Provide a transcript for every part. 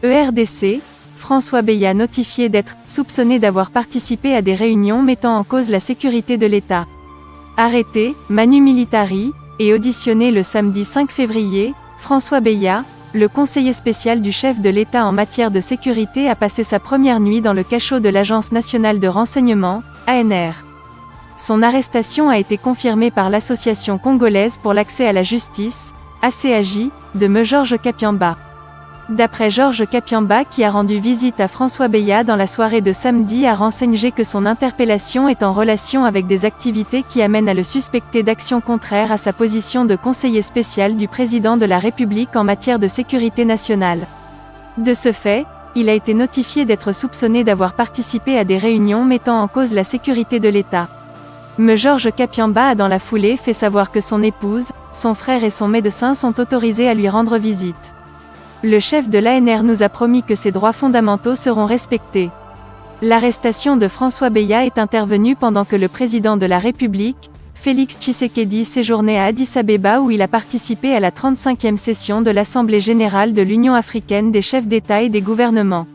ERDC, François Beya notifié d'être soupçonné d'avoir participé à des réunions mettant en cause la sécurité de l'État. Arrêté, Manu Militari, et auditionné le samedi 5 février, François Beya, le conseiller spécial du chef de l'État en matière de sécurité, a passé sa première nuit dans le cachot de l'Agence nationale de renseignement, ANR. Son arrestation a été confirmée par l'Association congolaise pour l'accès à la justice, ACAJ, de Georges Kapiamba. D'après Georges Kapiamba, qui a rendu visite à François Beya dans la soirée de samedi, a renseigné que son interpellation est en relation avec des activités qui amènent à le suspecter d'actions contraires à sa position de conseiller spécial du président de la République en matière de sécurité nationale. De ce fait, il a été notifié d'être soupçonné d'avoir participé à des réunions mettant en cause la sécurité de l'État. Georges Kapiamba a dans la foulée fait savoir que son épouse, son frère et son médecin sont autorisés à lui rendre visite. Le chef de l'ANR nous a promis que ses droits fondamentaux seront respectés. L'arrestation de François Beya est intervenue pendant que le président de la République, Félix Tshisekedi, séjournait à Addis Abeba où il a participé à la 35e session de l'Assemblée générale de l'Union africaine des chefs d'État et des gouvernements.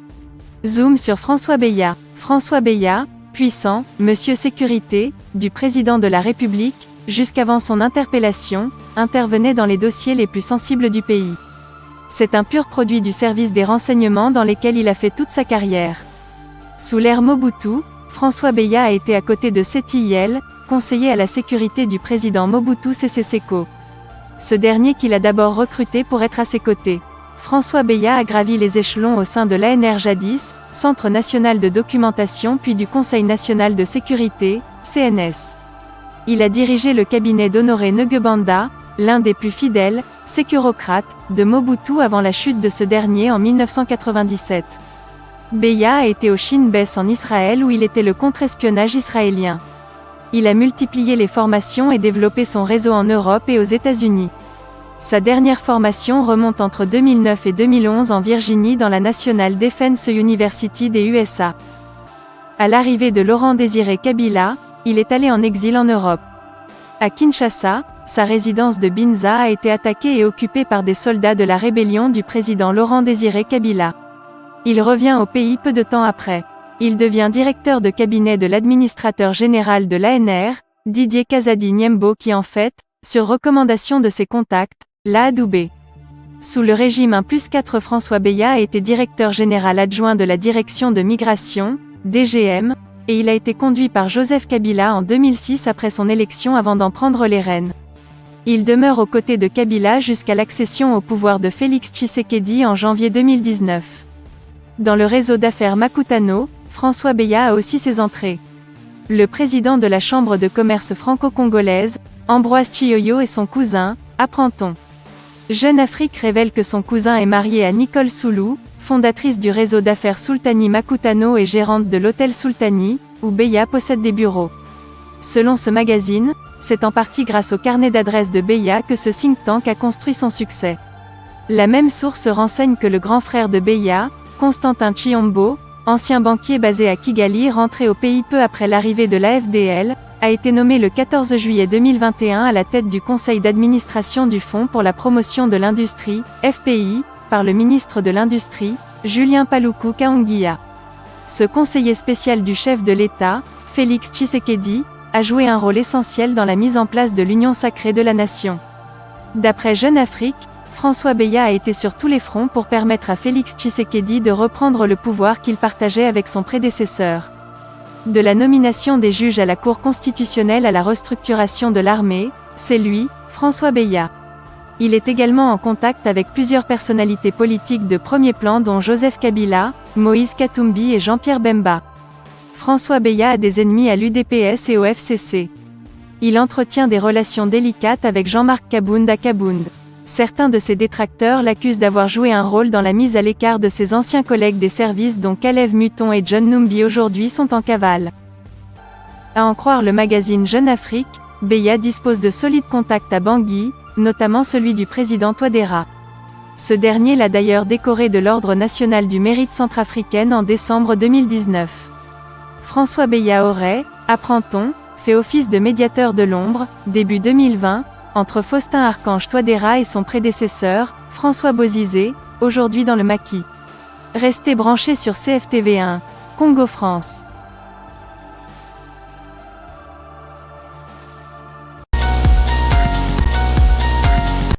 Zoom sur François Beya. François Beya, puissant, Monsieur Sécurité, du président de la République, jusqu'avant son interpellation, intervenait dans les dossiers les plus sensibles du pays. C'est un pur produit du service des renseignements dans lesquels il a fait toute sa carrière. Sous l'ère Mobutu, François Beya a été à côté de Seti Yel, conseiller à la sécurité du président Mobutu Sese Seko. Ce dernier qu'il a d'abord recruté pour être à ses côtés. François Beya a gravi les échelons au sein de l'ANR jadis, Centre national de documentation puis du Conseil national de sécurité, CNS. Il a dirigé le cabinet d'Honoré Ngebanda, l'un des plus fidèles sécurocrates de Mobutu avant la chute de ce dernier en 1997. Beya a été au Shin Bet en Israël où il était le contre-espionnage israélien. Il a multiplié les formations et développé son réseau en Europe et aux États-Unis. Sa dernière formation remonte entre 2009 et 2011 en Virginie dans la National Defense University des USA. À l'arrivée de Laurent-Désiré Kabila, il est allé en exil en Europe. À Kinshasa, sa résidence de Binza a été attaquée et occupée par des soldats de la rébellion du président Laurent-Désiré Kabila. Il revient au pays peu de temps après. Il devient directeur de cabinet de l'administrateur général de l'ANR, Didier Kazadi Nyembo qui en fait, sur recommandation de ses contacts, l'a adoubé. Sous le régime 1+4 François Beya a été directeur général adjoint de la direction de migration, DGM, et il a été conduit par Joseph Kabila en 2006 après son élection avant d'en prendre les rênes. Il demeure aux côtés de Kabila jusqu'à l'accession au pouvoir de Félix Tshisekedi en janvier 2019. Dans le réseau d'affaires Makutano, François Beya a aussi ses entrées. Le président de la Chambre de commerce franco-congolaise, Ambroise Chiyoyo et son cousin, apprend-on. Jeune Afrique révèle que son cousin est marié à Nicole Soulou, fondatrice du réseau d'affaires Sultani Makutano et gérante de l'hôtel Sultani, où Beya possède des bureaux. Selon ce magazine, c'est en partie grâce au carnet d'adresses de Beya que ce think tank a construit son succès. La même source renseigne que le grand frère de Beya, Constantin Tshiyombo, ancien banquier basé à Kigali rentré au pays peu après l'arrivée de l'AFDL, a été nommé le 14 juillet 2021 à la tête du conseil d'administration du Fonds pour la promotion de l'industrie, FPI, par le ministre de l'Industrie, Julien Paluku Kahongya. Ce conseiller spécial du chef de l'État, Félix Tshisekedi, a joué un rôle essentiel dans la mise en place de l'Union sacrée de la nation. D'après Jeune Afrique, François Beya a été sur tous les fronts pour permettre à Félix Tshisekedi de reprendre le pouvoir qu'il partageait avec son prédécesseur. De la nomination des juges à la Cour constitutionnelle à la restructuration de l'armée, c'est lui, François Beya. Il est également en contact avec plusieurs personnalités politiques de premier plan dont Joseph Kabila, Moïse Katumbi et Jean-Pierre Bemba. François Beya a des ennemis à l'UDPS et au FCC. Il entretient des relations délicates avec Jean-Marc Kabound à Kabound. Certains de ses détracteurs l'accusent d'avoir joué un rôle dans la mise à l'écart de ses anciens collègues des services dont Kalev Muton et John Numbi aujourd'hui sont en cavale. À en croire le magazine Jeune Afrique, Beya dispose de solides contacts à Bangui, notamment celui du président Touadéra. Ce dernier l'a d'ailleurs décoré de l'Ordre national du mérite centrafricaine en décembre 2019. François Beya aurait, apprend-on, fait office de médiateur de l'ombre, début 2020, entre Faustin Archange Touadéra et son prédécesseur, François Bozizé, aujourd'hui dans le maquis. Restez branchés sur CFTV1, Congo France.